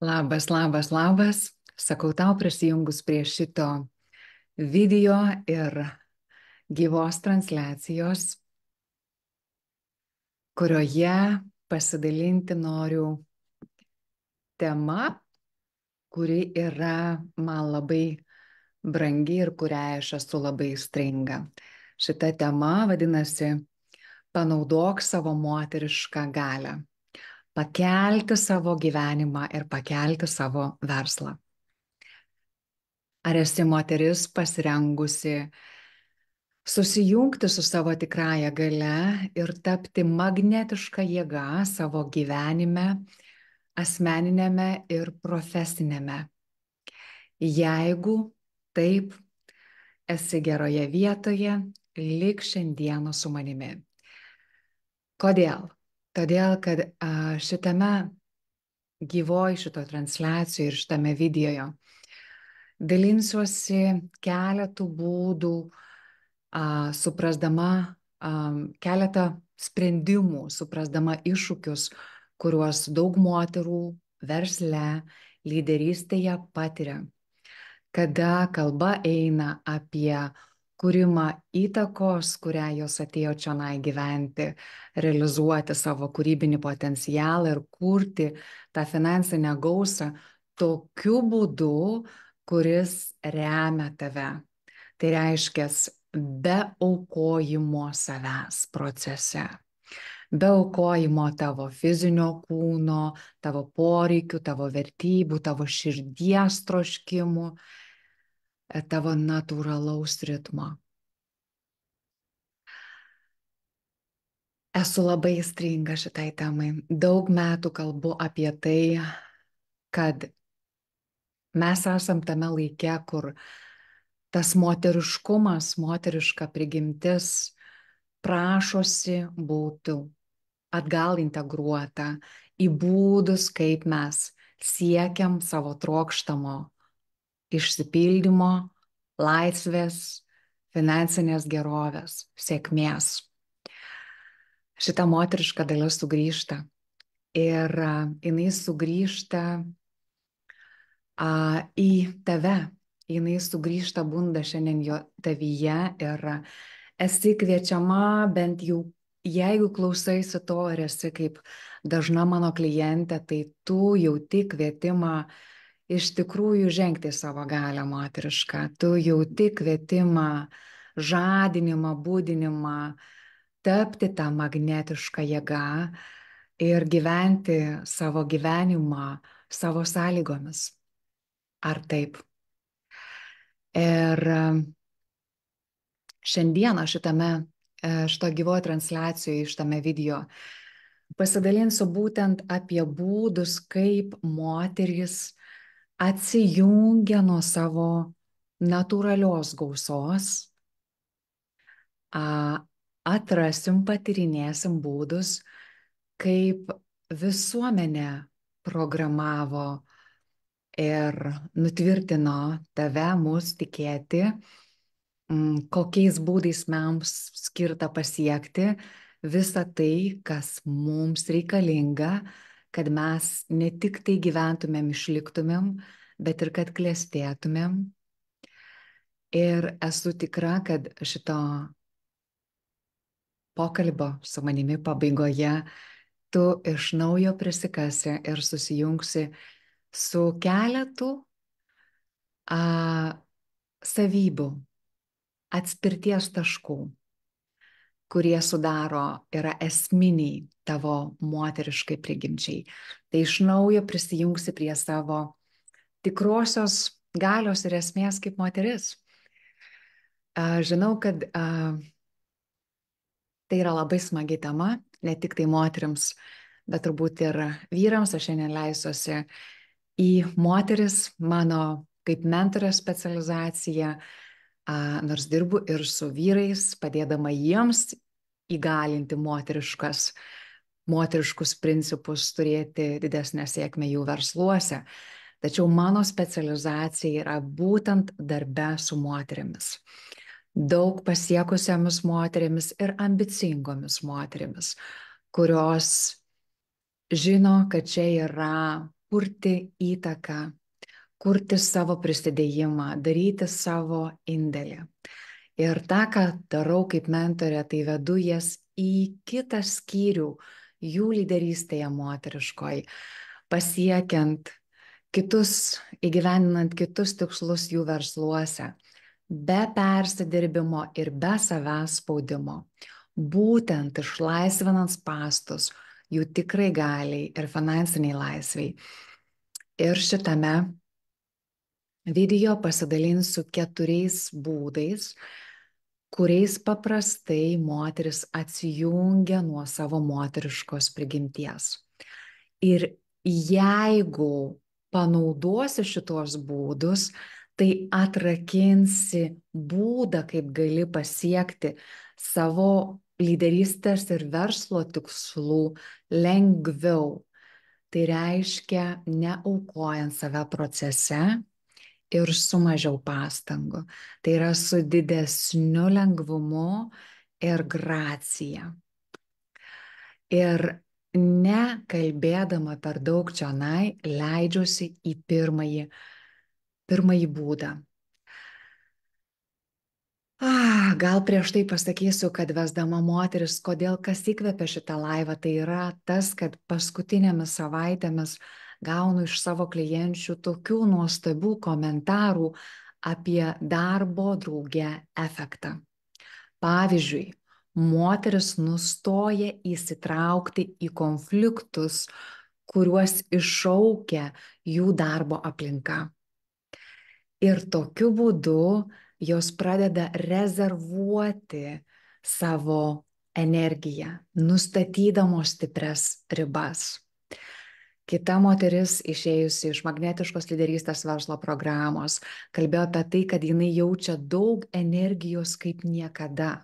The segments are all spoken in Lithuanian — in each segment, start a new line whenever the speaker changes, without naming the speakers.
Labas, labas, labas. Sakau tau prisijungus prie šito video ir gyvos transliacijos, kurioje pasidalinti noriu tema, kuri yra man labai brangi ir kurią aš esu labai stringa. Šita tema vadinasi Panaudok savo moterišką galią. Pakelti savo gyvenimą ir pakelti savo verslą. Ar esi moteris pasirengusi susijungti su savo tikrąja galia ir tapti magnetiška jėga savo gyvenime, asmeninėme ir profesinėme? Jeigu taip, esi geroje vietoje, lik šiandieną su manimi. Kodėl? Todėl, kad šitame šito transliacijoje ir šitame videoje dalinsiuosi keletų būdų, suprasdama keletą sprendimų, suprasdama iššūkius, kuriuos daug moterų versle, lyderystėje patiria. Kada kalba eina apie kūrimą įtakos, kurią jos atėjo čionai gyventi, realizuoti savo kūrybinį potencialą ir kurti tą finansinę gausą tokiu būdu, kuris remia tave. Tai reiškia be aukojimo savęs procese. Be aukojimo tavo fizinio kūno, tavo poreikių, tavo vertybių, tavo širdies troškimų, tavo natūralaus ritmo. Esu labai stringa šitai temai. Daug metų kalbu apie tai, kad mes esam tame laike, kur tas moteriškumas, moteriška prigimtis prašosi būti atgal integruota į būdus, kaip mes siekiam savo trokštamo išsipildymo, laisvės, finansinės gerovės, sėkmės. Šita moteriška dalis sugrįžta ir jinai sugrįžta į tave, jinai sugrįžta, bunda šiandien jo tavyje ir esi kviečiama, bent jau jeigu klausaisi to ir esi kaip dažna mano klientė, tai tu jauti kvietimą iš tikrųjų žengti savo galią moterišką, tu jauti kvietimą, žadinimą, būdinimą, tapti tą magnetišką jėgą ir gyventi savo gyvenimą savo sąlygomis. Ar taip? Ir šiandieną šito gyvoje transliacijoje, šitame video pasidalinsiu būtent apie būdus, kaip moterys atsijungia nuo savo natūralios gausos, atrasim, patyrinėsim būdus, kaip visuomenė programavo ir nutvirtino tave, mus tikėti, kokiais būdais mums skirta pasiekti visą tai, kas mums reikalinga, kad mes ne tik tai gyventumėm, išliktumėm, bet ir kad klestėtumėm. Ir esu tikra, kad šito pokalbio su manimi pabaigoje tu iš naujo prisikasi ir susijungsi su keletu savybių, atspirties taškų, kurie yra esminiai tavo moteriškai prigimčiai. Tai iš naujo prisijungsi prie savo tikrosios galios ir esmės kaip moteris. Žinau, kad tai yra labai smagi tema, ne tik tai moteriams, bet turbūt ir vyrams. Aš šiandien leisiuosi į moteris, mano kaip mentorės specializacija, nors dirbu ir su vyrais, padėdama jiems įgalinti moteriškus principus, turėti didesnę sėkmę jų versluose. Tačiau mano specializacija yra būtent darbe su moterimis. Daug pasiekusiamis moterimis ir ambicingomis moterimis, kurios žino, kad čia yra kurti įtaką, kurti savo prisidėjimą, daryti savo indėlį. Ir tą, ką darau kaip mentorė, tai vedu jas į kitą skyrių jų lyderystėje moteriškoj, pasiekiant kitus, įgyveninant kitus tikslus jų versluose, be persidirbimo ir be savęs spaudimo. Būtent išlaisvinant spąstus jų tikrai galiai ir finansiniai laisviai. Ir šitame video pasidalinsiu 4 būdais, kuriais paprastai moteris atsijungia nuo savo moteriškos prigimties. Ir jeigu panaudosi šitos būdus, tai atrakinsi būdą, kaip gali pasiekti savo lyderystės ir verslo tikslų lengviau. Tai reiškia neaukojant save procese ir su mažiau pastangų. Tai yra su didesniu lengvumu ir gracija. Ir nekalbėdama per daug čionai, leidžiuosi į pirmąjį būdą. Gal prieš tai pasakysiu, kad vesdama moteris, kodėl kas įkvepia šitą laivą, tai yra tas, kad paskutinėmis savaitėmis gaunu iš savo klienčių tokių nuostabių komentarų apie darbo drauge efektą. Pavyzdžiui, moteris nustoja įsitraukti į konfliktus, kuriuos iššaukia jų darbo aplinka. Ir tokiu būdu jos pradeda rezervuoti savo energiją, nustatydamos stiprias ribas. Kita moteris, išėjusi iš magnetiškos lyderystės verslo programos, kalbėjo apie tai, kad jinai jaučia daug energijos kaip niekada.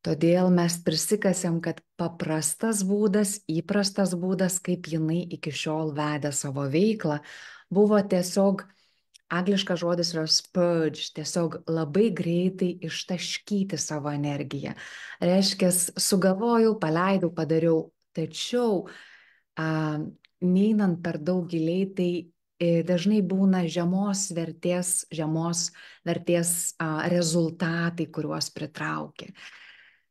Todėl mes prisikasėm, kad paprastas būdas, įprastas būdas, kaip jinai iki šiol vedė savo veiklą, buvo tiesiog, angliškas žodis yra spurge, tiesiog labai greitai ištaškyti savo energiją. Reiškia, sugalvojau, paleidau, padariau, tačiau neinant per daug giliai, tai dažnai būna žemos vertės rezultatai, kuriuos pritraukia.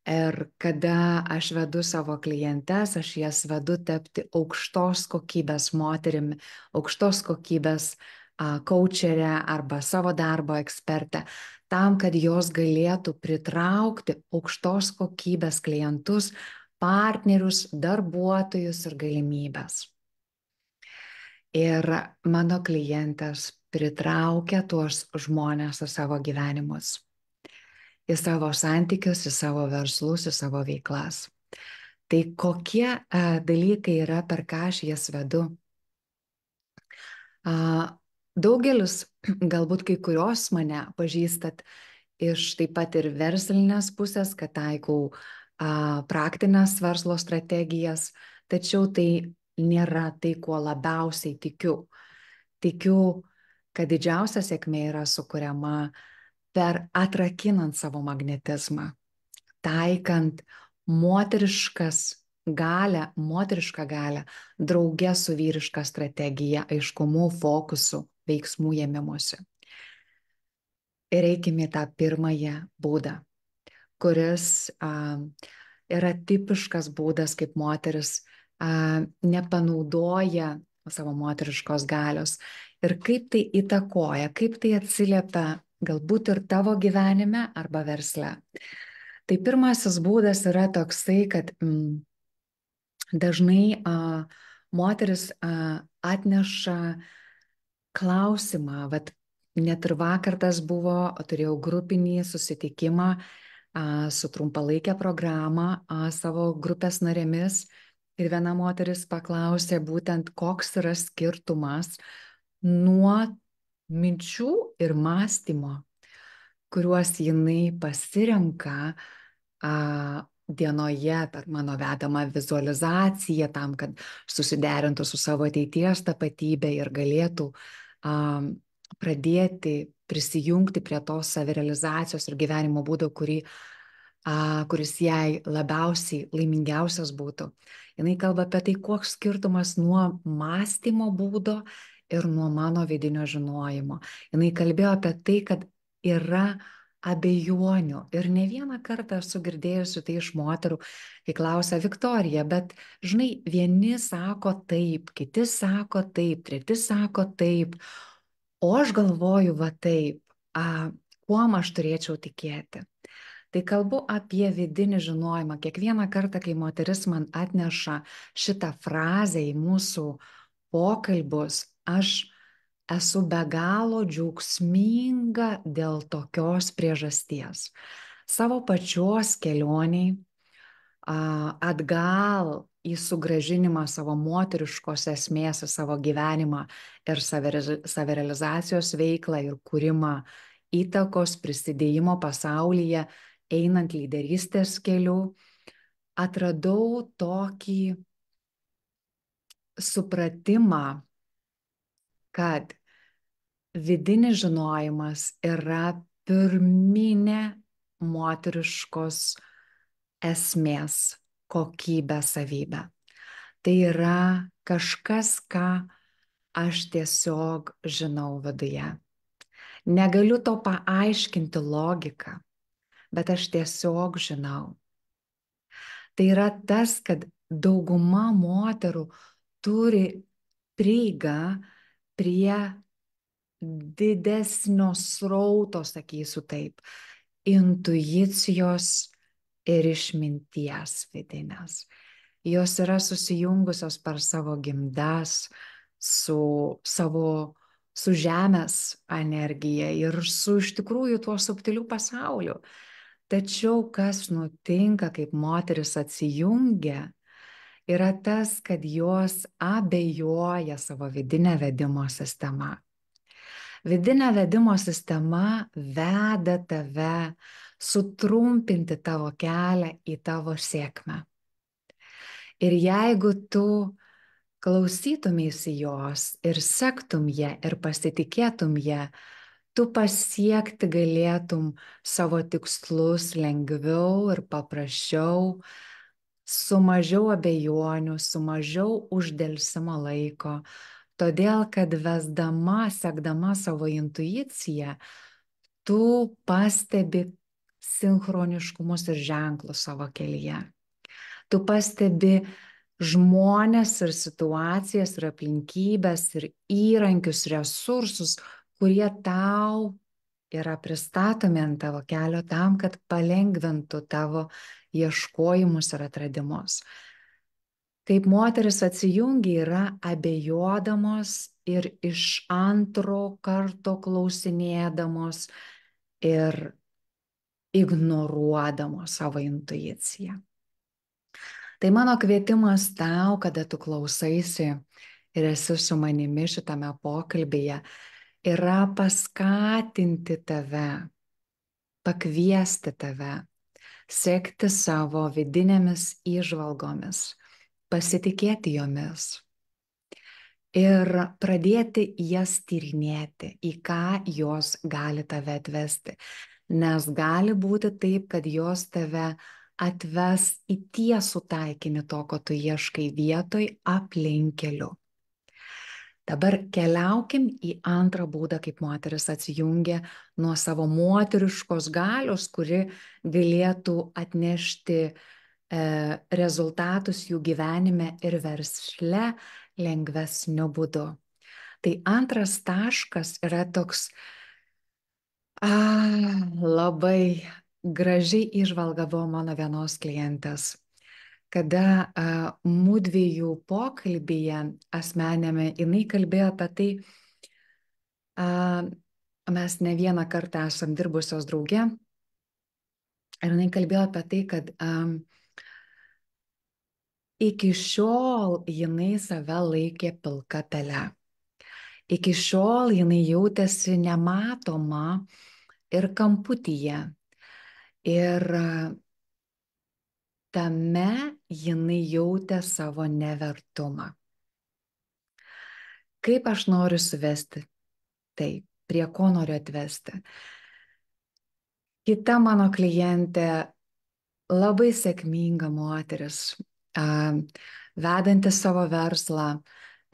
Ir kada aš vedu savo klientes, aš jas vedu tapti aukštos kokybės moterimi, aukštos kokybės coacherę arba savo darbo ekspertę, tam, kad jos galėtų pritraukti aukštos kokybės klientus, partnerius, darbuotojus ir galimybės. Ir mano klientės pritraukia tuos žmonės į savo gyvenimus, į savo santykius, į savo verslus, į savo veiklas. Tai kokie dalykai yra, per ką aš jas vedu? Daugelis, galbūt kai kurios mane pažįstat iš taip pat ir verslinės pusės, kad taikau praktinės verslo strategijas, tačiau tai nėra tai, kuo labiausiai tikiu. Tikiu, kad didžiausia sėkmė yra sukuriama per atrakinant savo magnetizmą, taikant moterišką galę, drauge su vyriška strategija, aiškumu, fokusu, veiksmų ėmimuose. Ir eikime tą pirmąją būdą, kuris yra tipiškas būdas, kaip moteris nepanaudoja savo moteriškos galios ir kaip tai įtakoja, kaip tai atsiliepia galbūt ir tavo gyvenime arba versle. Tai pirmasis būdas yra toksai, kad dažnai moteris atneša klausimą, net ir vakar tas buvo, turėjau grupinį susitikimą su trumpalaikė programa savo grupės narėmis ir viena moteris paklausė būtent, koks yra skirtumas nuo minčių ir mąstymo, kuriuos jinai pasirenka dienoje per mano vedamą vizualizaciją tam, kad susiderintų su savo ateities tapatybė ir galėtų pradėti prisijungti prie tos savirealizacijos ir gyvenimo būdo, kurį kuris jai labiausiai laimingiausias būtų. Jinai kalba apie tai, koks skirtumas nuo mąstymo būdo ir nuo mano vidinio žinojimo. Jinai kalbėjo apie tai, kad yra abejonių. Ir ne vieną kartą esu girdėjusi tai iš moterų, kai klausia Viktorija, bet žinai, vieni sako taip, kiti sako taip, treti sako taip, o aš galvoju va taip, kuom aš turėčiau tikėti. Tai kalbu apie vidinį žinojimą. Kiekvieną kartą, kai moteris man atneša šitą frazę į mūsų pokalbius, aš esu be galo džiaugsminga dėl tokios priežasties. Savo pačios kelioniai atgal į sugrąžinimą savo moteriškos esmės į savo gyvenimą ir savirealizacijos veiklą ir kūrimą įtakos prisidėjimo pasaulyje, einant lyderystės keliu, atradau tokį supratimą, kad vidinis žinojimas yra pirminė moteriškos esmės kokybė savybė. Tai yra kažkas, ką aš tiesiog žinau viduje. Negaliu to paaiškinti logiką, bet aš tiesiog žinau. Tai yra tas, kad dauguma moterų turi prieigą prie didesnio srauto, sakysiu taip, intuicijos ir išminties vidinės. Jos yra susijungusios per savo gimdas su žemės energija ir su iš tikrųjų tuo subtiliu pasauliu. Tačiau kas nutinka, kaip moteris atsijungia, yra tas, kad jos abejoja savo vidinę vedimo sistemą. Vidinė vedimo sistema veda tave sutrumpinti tavo kelią į tavo sėkmę. Ir jeigu tu klausytumėsi jos ir sektum ją ir pasitikėtum ją, tu pasiekti galėtum savo tikslus lengviau ir paprasčiau, su mažiau abejonių, su mažiau uždelsimo laiko. Todėl, kad vesdama, sekdama savo intuiciją, tu pastebi sinchroniškumus ir ženklus savo kelyje. Tu pastebi žmones ir situacijas ir aplinkybės ir įrankius, resursus, kurie tau yra pristatomi ant tavo kelio tam, kad palengvintų tavo ieškojimus ir atradimus. Kaip moteris atsijungia, yra abejodamos ir iš antro karto klausinėdamos ir ignoruodamos savo intuiciją. Tai mano kvietimas tau, kada tu klausaisi ir esi su manimi šitame pokalbėje, yra paskatinti tave, pakviesti tave, sekti savo vidinėmis įžvalgomis, pasitikėti jomis ir pradėti jas tyrinėti, į ką jos gali tave atvesti. Nes gali būti taip, kad jos tave atves į tiesų taikinį to, ko tu ieškai vietoj aplinkeliu. Dabar keliaukim į antrą būdą, kaip moteris atsijungia nuo savo moteriškos galios, kuri galėtų atnešti rezultatus jų gyvenime ir versle lengvesniu būdu. Tai antras taškas yra toks labai gražiai įžvalga buvo mano vienos klientės, kada mudviejų pokalbyje asmenėme jinai kalbėjo apie tai, mes ne vieną kartą esam dirbusios drauge ir jinai kalbėjo apie tai, kad iki šiol jinai save laikė pilka pele. Iki šiol jinai jautėsi nematoma ir kamputyje. Ir tame jinai jautė savo nevertumą. Kaip aš noriu suvesti tai, prie ko noriu atvesti? Kita mano klientė labai sėkminga moteris, vedanti savo verslą.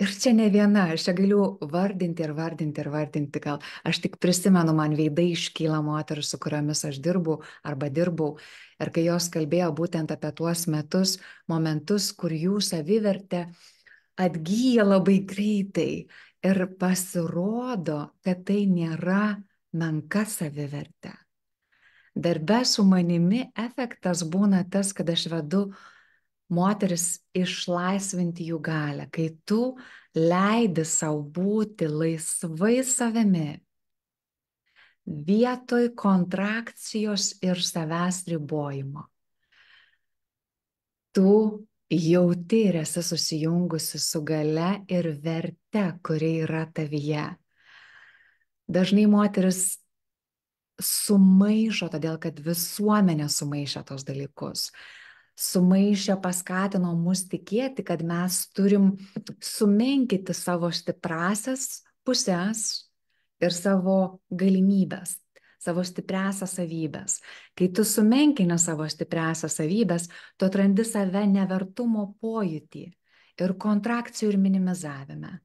Ir čia ne viena, aš čia galiu vardinti ir vardinti ir vardinti, gal aš tik prisimenu, man veidai iškyla moterų, su kuriomis aš dirbu arba dirbau. Ir kai jos kalbėjo būtent apie tuos metus, momentus, kur jų savivertė atgyja labai greitai ir pasirodo, kad tai nėra menka savivertė. Darbe su manimi efektas būna tas, kad aš vedu moteris išlaisvinti jų galią, kai tu leidi savo būti laisvai savimi, vietoj kontrakcijos ir savęs ribojimo. Tu jauti ir esi susijungusi su gale ir verte, kuri yra tavyje. Dažnai moteris sumaišo, todėl kad visuomenė sumaišė tos dalykus. Sumaišė, paskatino mus tikėti, kad mes turim sumenkyti savo stiprasias pusės ir savo galimybės, savo stipriasias savybės. Kai tu sumenkini savo stipriasias savybės, tu atrandi save nevertumo pojūtį ir kontrakcijų ir minimizavime.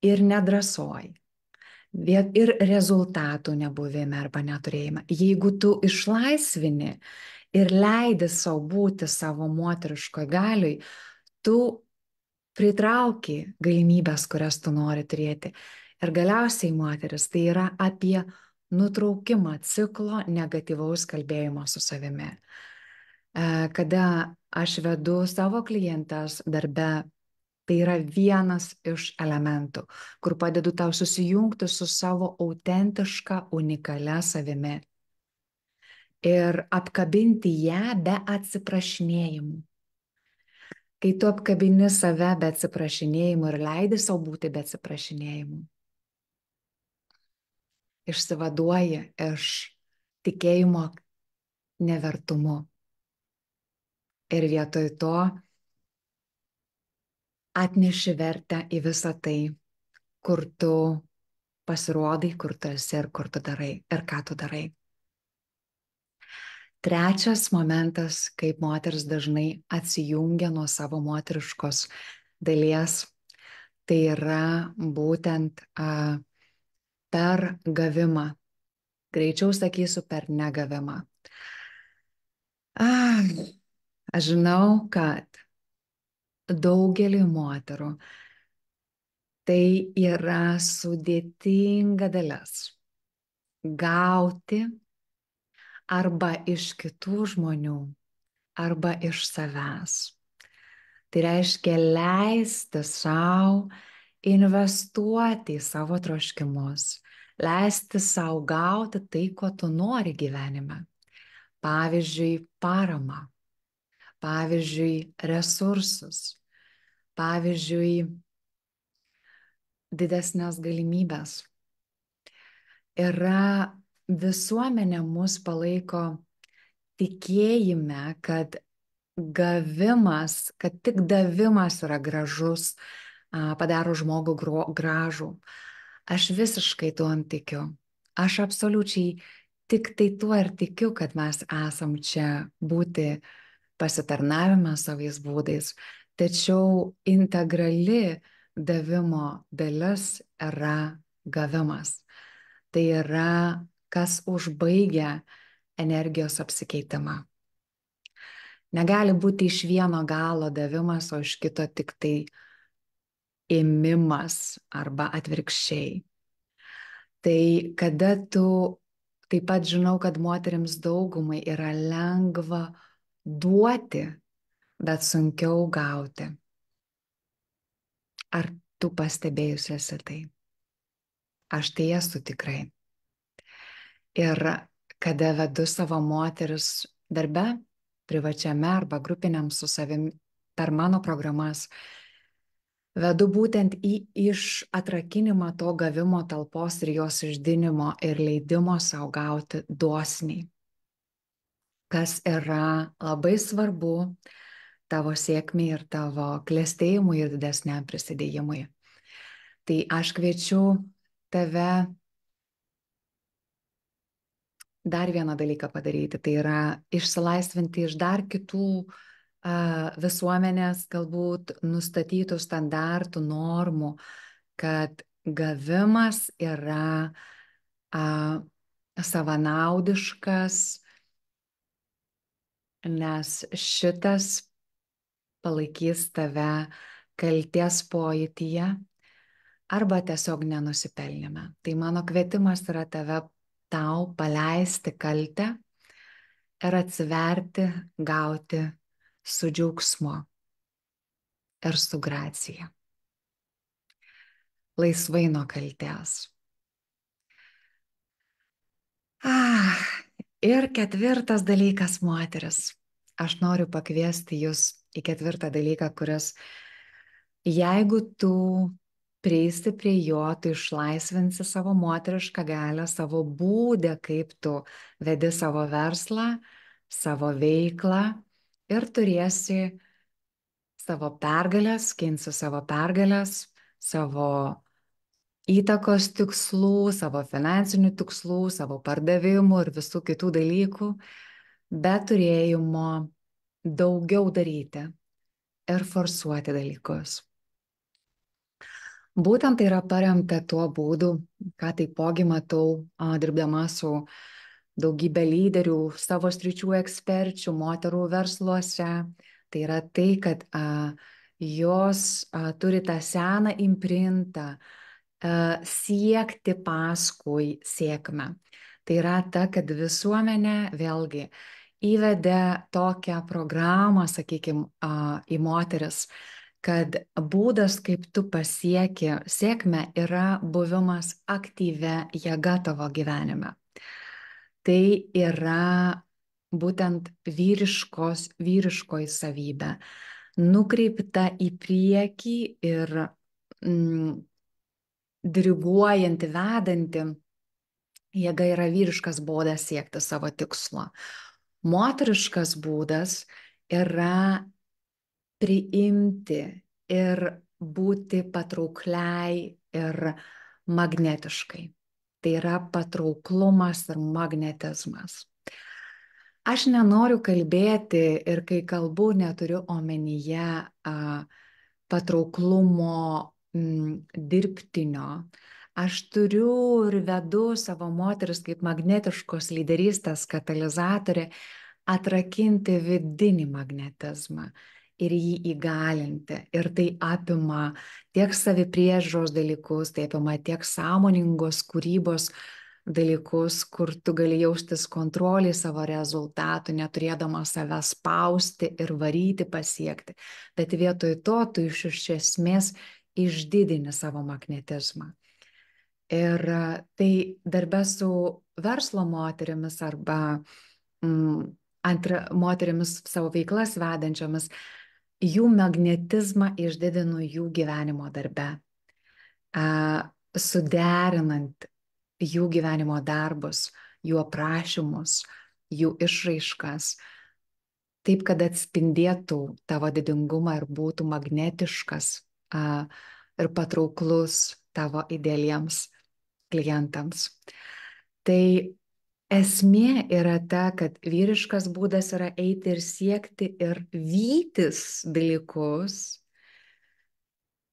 Ir nedrasoj. Ir rezultatų nebuvime arba neturėjime. Jeigu tu išlaisvini ir leidi savo būti savo moteriškoj galiui, tu pritrauki galimybės, kurias tu nori turėti. Ir galiausiai, moteris, tai yra apie nutraukimą ciklo negatyvaus kalbėjimo su savimi. Kada aš vedu savo klientas darbe, tai yra vienas iš elementų, kur padedu tau susijungti su savo autentiška, unikalia savimi ir apkabinti ją be atsiprašinėjimų. Kai tu apkabini save be atsiprašinėjimų ir leidi savo būti be atsiprašinėjimų, išsivaduoji iš tikėjimo nevertumu. Ir vietoj to atneši vertę į visą tai, kur tu pasirodai, kur tu esi ir kur tu darai ir ką tu darai. Trečias momentas, kaip moteris dažnai atsijungia nuo savo moteriškos dalies, tai yra būtent per gavimą. Greičiau sakysiu, per negavimą. Aš žinau, kad daugeliui moterų tai yra sudėtinga dalis. Gauti arba iš kitų žmonių, arba iš savęs. Tai reiškia leisti savo investuoti į savo troškimus, leisti savo gauti tai, ko tu nori gyvenime. Pavyzdžiui, paramą, pavyzdžiui, resursus, pavyzdžiui, didesnės galimybės. Yra visuomenė mus palaiko tikėjime, kad gavimas, kad tik davimas yra gražus, padaro žmogų gražų. Aš visiškai tuom tikiu. Aš absoliučiai tik tai tuo ir tikiu, kad mes esam čia būti pasitarnavime savais būdais. Tačiau integrali davimo dalis yra gavimas. Tai yra, kas užbaigia energijos apsikeitimą. Negali būti iš vieno galo davimas, o iš kito tik tai ėmimas arba atvirkščiai. Tai kada tu, taip pat žinau, kad moterims daugumai yra lengva duoti, bet sunkiau gauti. Ar tu pastebėjusi esi tai? Aš tai esu tikrai. Ir kada vedu savo moteris darbe, privačiame arba grupiniam su savimi per mano programas, vedu būtent iš atrakinimą to gavimo talpos ir jos išdinimo ir leidimo sau gauti dosniai, kas yra labai svarbu tavo sėkmei ir tavo klestėjimui ir didesniam prisidėjimui. Tai aš kviečiu tave dar vieną dalyką padaryti, tai yra išsilaisvinti iš dar kitų visuomenės galbūt nustatytų standartų, normų, kad gavimas yra savanaudiškas, nes šitas palaikys tave kalties pojūtyje arba tiesiog nenusipelnime. Tai mano kvietimas yra tau paleisti kaltę ir atsiverti, gauti su džiaugsmu ir su gracija. Laisvai nuo kaltės. Ir ketvirtas dalykas, moteris. Aš noriu pakviesti jūs į ketvirtą dalyką, kuris, jeigu tu prieisi prie jo, tu išlaisvinsi savo moterišką galią, savo būdą, kaip tu vedi savo verslą, savo veiklą ir turėsi savo pergalės, ginsi savo pergalės, savo įtakos tikslų, savo finansinių tikslų, savo pardavimų ir visų kitų dalykų, be turėjimo daugiau daryti ir forsuoti dalykus. Būtent tai yra paremta tuo būdu, ką taipogi matau, dirbdama su daugybė lyderių, savo sričių eksperčių, moterų versluose. Tai yra tai, kad jos turi tą seną imprintą siekti paskui sėkmę. Tai yra ta, kad visuomenė vėlgi įvedė tokią programą, sakykime, į moteris, kad būdas, kaip tu pasieki sėkmę, yra buvimas aktyvia jėga tavo gyvenime. Tai yra būtent vyriškoji savybė, nukreipta į priekį ir diriguojanti, vedanti jėga yra vyriškas būdas siekti savo tikslo. Moteriškas būdas yra priimti ir būti patraukliai ir magnetiškai. Tai yra patrauklumas ir magnetizmas. Aš nenoriu kalbėti ir kai kalbu, neturiu omenyje patrauklumo dirbtinio. Aš turiu ir vedu savo moteris kaip magnetiškos lyderystės katalizatorė atrakinti vidinį magnetizmą ir jį įgalinti. Ir tai apima tiek savipriežiūros dalykus, tai apima tiek sąmoningos kūrybos dalykus, kur tu gali jaustis kontrolį savo rezultatų, neturėdama save spausti ir varyti pasiekti. Bet vietoj to tu iš esmės išdidini savo magnetizmą. Ir tai darbe su verslo moterimis arba moterimis savo veiklas vedančiomis, jų magnetizmą išdidinu jų gyvenimo darbe, suderinant jų gyvenimo darbus, jų aprašymus, jų išraiškas, taip, kad atspindėtų tavo didingumą ir būtų magnetiškas ir patrauklus tavo idealiems klientams. Tai esmė yra ta, kad vyriškas būdas yra eiti ir siekti ir vytis dalykus,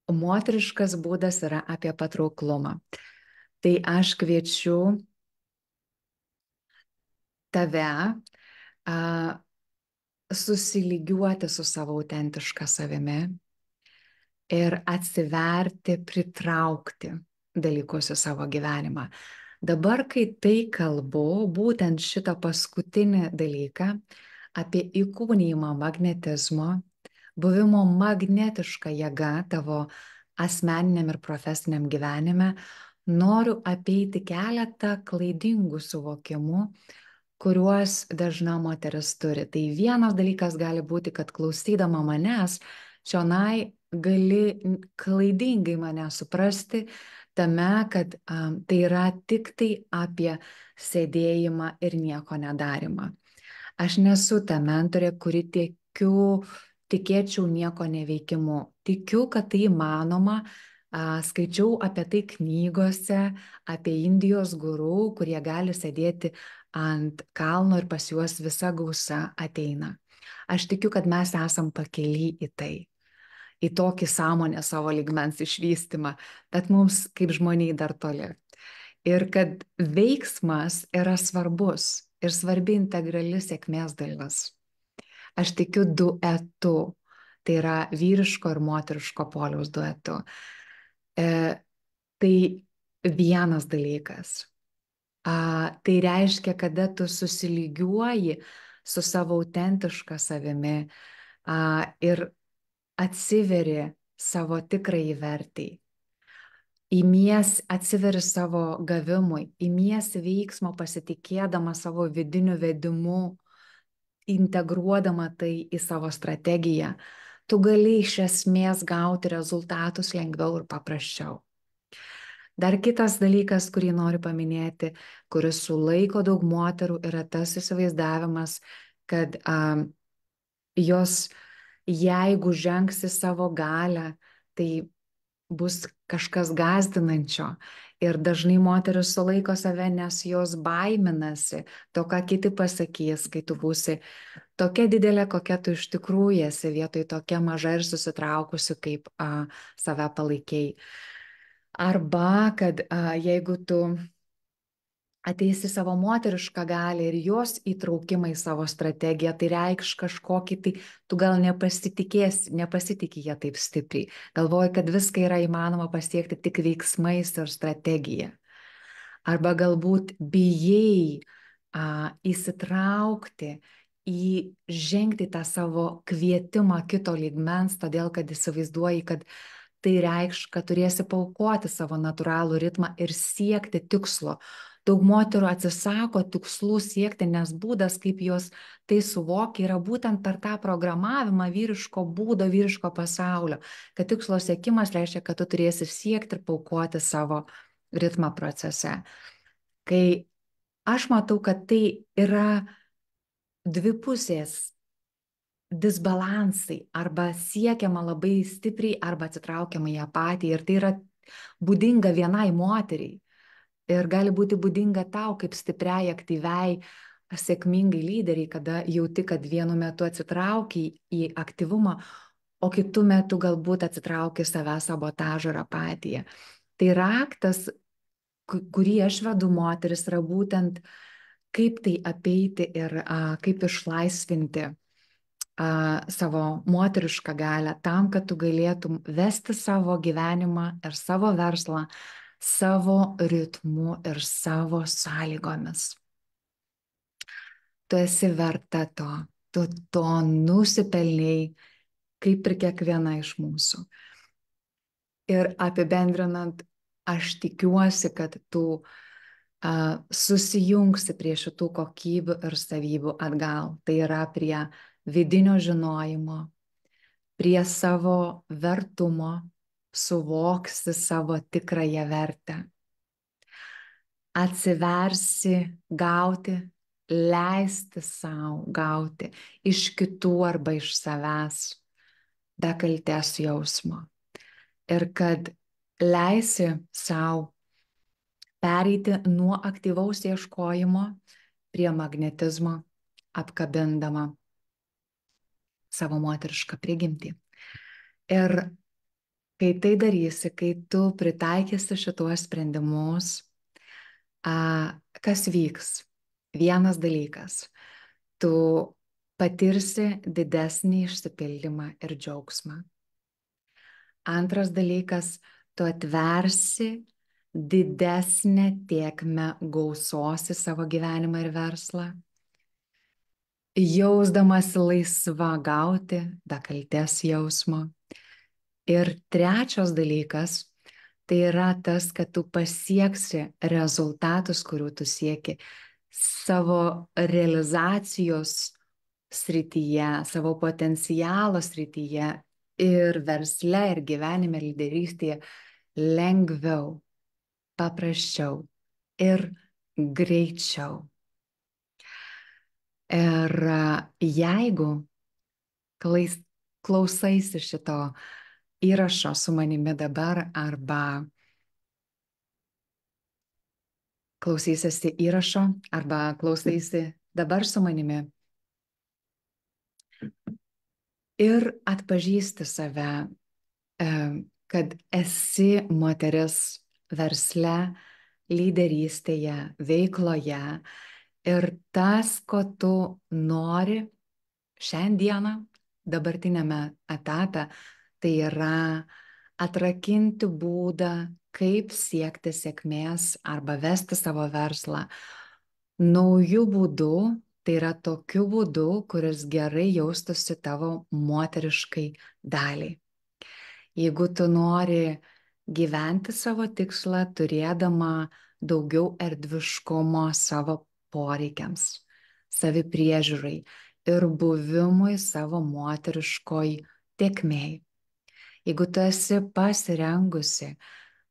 o moteriškas būdas yra apie patrauklumą. Tai aš kviečiu tave susilygiuoti su savo autentiška savimi ir atsiverti, pritraukti dalykus į savo gyvenimą. Dabar, kai tai kalbu, būtent šitą paskutinį dalyką apie įkūnijimą magnetizmo, buvimo magnetiška jėga tavo asmeniniam ir profesiniam gyvenime, noriu apeiti keletą klaidingų suvokimų, kuriuos dažna moteris turi. Tai vienas dalykas gali būti, kad klausydama manęs, čionai gali klaidingai mane suprasti tame, kad tai yra tik tai apie sėdėjimą ir nieko nedarimą. Aš nesu ta mentorė, kuri tikėčiau nieko neveikimu. Tikiu, kad tai įmanoma. Skaičiau apie tai knygose, apie Indijos guru, kurie gali sėdėti ant kalno ir pas juos visa gausa ateina. Aš tikiu, kad mes esam pakely į tai, į tokį sąmonę savo lygmens išvystymą, bet mums kaip žmoniai dar toli. Ir kad veiksmas yra svarbus ir svarbi integrali sėkmės dalis. Aš tikiu duetu, tai yra vyriško ir moteriško poliaus duetu. Tai vienas dalykas. Tai reiškia, kada tu susilygiuoji su savo autentiška savimi ir atsiveri savo tikrai vertai. Imies atsiveri savo gavimui, imies veiksmo pasitikėdama savo vidiniu vedimu, integruodama tai į savo strategiją. Tu gali iš esmės gauti rezultatus lengviau ir paprasčiau. Dar kitas dalykas, kurį noriu paminėti, kuris sulaiko daug moterų, yra tas įsivaizdavimas, kad jos, jeigu žengsi savo galią, tai bus kažkas gąsdinančio. Ir dažnai moteris sulaiko save, nes jos baiminasi to, ką kiti pasakys, kai tu būsi tokia didelė, kokia tu iš tikrųjų esi, vietoj tokia maža ir susitraukusi, kaip save palaikiai. Arba, kad jeigu tu ateisi savo moterišką galią ir jos įtraukimą į savo strategiją, tai reikš kažkokį, tai tu gal nepasitikė jie taip stipriai. Galvoji, kad viską yra įmanoma pasiekti tik veiksmais ir strategija. Arba galbūt bijai įsitraukti žengti tą savo kvietimą kito lygmens, todėl kad įsivaizduoji, kad tai reikš, kad turėsi paaukoti savo natūralų ritmą ir siekti tikslo. Daug moterų atsisako tikslų siekti, nes būdas, kaip jos tai suvokia, yra būtent per tą programavimą vyriško būdo, vyriško pasaulio. Kad tikslo siekimas reiškia, kad tu turėsi siekti ir paaukoti savo ritmą procese. Kai aš matau, kad tai yra dvi pusės disbalansai, arba siekiama labai stipriai, arba atsitraukiama į apatiją. Ir tai yra būdinga vienai moteriai. Ir gali būti būdinga tau kaip stipriai, aktyviai, sėkmingai lyderiai, kada jauti, kad vienu metu atsitrauki į aktyvumą, o kitu metu galbūt atsitrauki savęs sabotažą ir apatiją. Tai raktas, kurį aš vedu moteris, yra būtent kaip tai apeiti ir kaip išlaisvinti savo moterišką galią tam, kad tu galėtum vesti savo gyvenimą ir savo verslą savo ritmu ir savo sąlygomis. Tu esi verta to, tu to nusipelnėjai, kaip ir kiekviena iš mūsų. Ir apibendrinant, aš tikiuosi, kad tu susijungsi prie šitų kokybių ir savybių atgal. Tai yra prie vidinio žinojimo, prie savo vertumo, suvoksi savo tikrąją vertę. Atsiversi gauti, leisti savo gauti iš kitų arba iš savęs be kaltės jausmo. Ir kad leisi savo pereiti nuo aktyvaus ieškojimo prie magnetizmo, apkabindama savo moterišką prigimtį. Ir kai tai darysi, kai tu pritaikysi šituos sprendimus, kas vyks? Vienas dalykas, tu patirsi didesnį išsipildymą ir džiaugsmą. Antras dalykas, tu atversi didesnę tėkmę gausos į savo gyvenimą ir verslą, jausdamasi laisva gauti be kaltės jausmo. Ir trečias dalykas, tai yra tas, kad tu pasieksi rezultatus, kurių tu sieki savo realizacijos srityje, savo potencialo srityje ir versle, ir gyvenime, ir lyderystėje lengviau, paprasčiau ir greičiau. Ir jeigu klausaisi šito įrašo su manimi dabar arba klausysiesi įrašo arba klausaisi dabar su manimi ir atpažįsti save, kad esi moteris versle, lyderystėje, veikloje ir tas, ko tu nori šiandieną, dabartinėme etape, tai yra atrakinti būdą, kaip siekti sėkmės arba vesti savo verslą naujų būdų, tai yra tokiu būdu, kuris gerai jaustųsi tavo moteriškai daliai. Jeigu tu nori gyventi savo tikslą, turėdama daugiau erdviškumo savo poreikiams, savipriežiūrai ir buvimui savo moteriškoj tėkmėj. Jeigu tu esi pasirengusi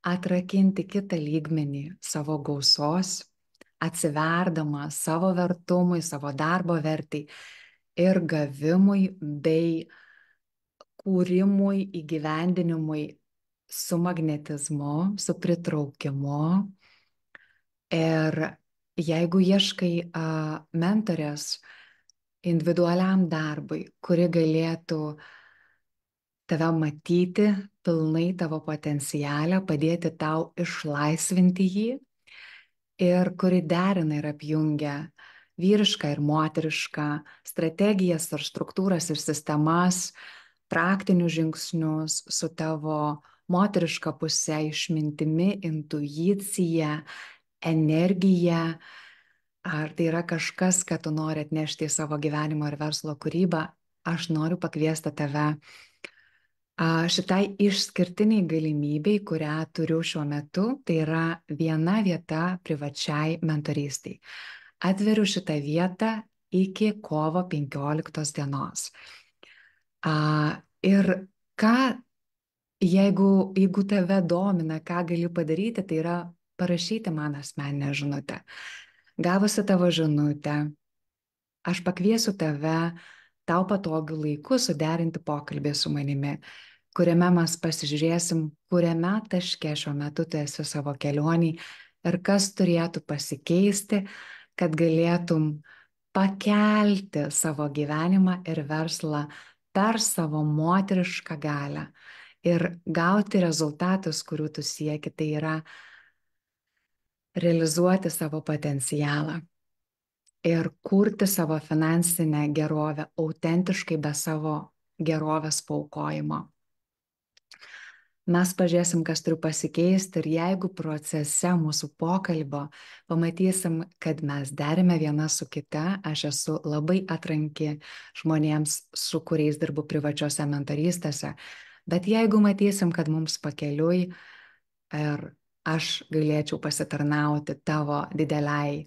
atrakinti kitą lygmenį savo gausos, atsiverdama savo vertumui, savo darbo vertai ir gavimui bei kūrimui, įgyvendinimui su magnetizmu, su pritraukimu. Ir jeigu ieškai mentorės individualiam darbui, kuri galėtų tave matyti pilnai tavo potencialą, padėti tau išlaisvinti jį ir kuri derina ir apjungia vyrišką ir moterišką strategijas ar struktūras ir sistemas, praktinius žingsnius su tavo moteriška puse, išmintimi, intuicija, energija. Ar tai yra kažkas, ką tu nori atnešti į savo gyvenimo ir verslo kūrybą, aš noriu pakviesti tave šitai išskirtiniai galimybei, kurią turiu šiuo metu, tai yra viena vieta privačiai mentorystiai. Atveriu šitą vietą iki kovo 15 dienos. Ir ką, jeigu tave domina, ką gali padaryti, tai yra parašyti man asmeninę žinutę. Gavusi tavo žinutę, aš pakviesiu tave tau patogiu laiku suderinti pokalbį su manimi, kuriame mes pasižiūrėsim, kuriame taške šiuo metu tu esi savo kelionį ir kas turėtų pasikeisti, kad galėtum pakelti savo gyvenimą ir verslą per savo moterišką galią ir gauti rezultatus, kurių tu sieki, tai yra realizuoti savo potencialą ir kurti savo finansinę gerovę autentiškai be savo gerovės paaukojimo. Mes pažiūrėsim, kas turi pasikeisti ir jeigu procese mūsų pokalbio pamatysim, kad mes derime viena su kita, aš esu labai atranki žmonėms, su kuriais dirbu privačiose mentorystėse, bet jeigu matysim, kad mums pakeliui ir aš galėčiau pasitarnauti tavo dideliai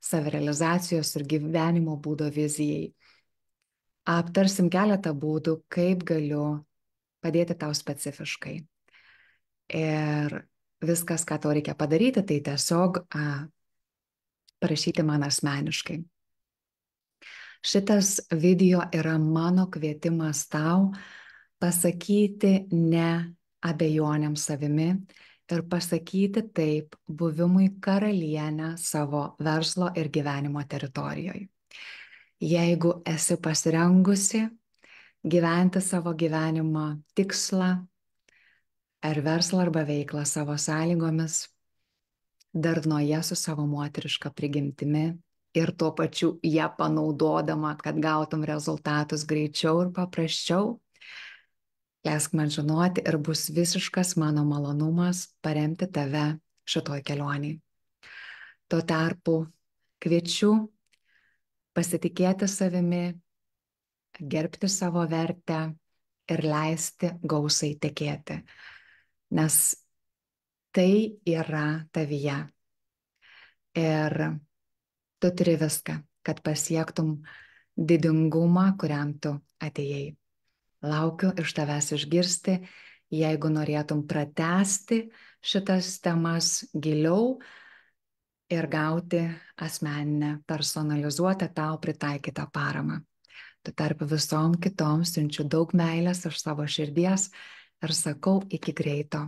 savirealizacijos ir gyvenimo būdo vizijai, aptarsim keletą būdų, kaip galiu padėti tau specifiškai. Ir viskas, ką tau reikia padaryti, tai tiesiog parašyti man asmeniškai. Šitas video yra mano kvietimas tau pasakyti ne abejonėm savimi ir pasakyti taip buvimui karalienę savo verslo ir gyvenimo teritorijoje. Jeigu esi pasirengusi gyventi savo gyvenimo tikslą, ar verslą arba veiklą savo sąlygomis, darnoje su savo moteriška prigimtimi ir tuo pačiu ją panaudodama, kad gautum rezultatus greičiau ir paprasčiau, leisk man žinoti ir bus visiškas mano malonumas paremti tave šitoj kelionėj. Tuo tarpu kviečiu pasitikėti savimi, gerbti savo vertę ir leisti gausai tekėti. Nes tai yra tavyje. Ir tu turi viską, kad pasiektum didingumą, kuriam tu atėjai. Laukiu iš tavęs išgirsti, jeigu norėtum pratęsti šitas temas giliau ir gauti asmeninę, personalizuotą tau pritaikytą paramą. Tu tarp visom kitom siunčiu daug meilės iš savo širdies ir sakau iki greito.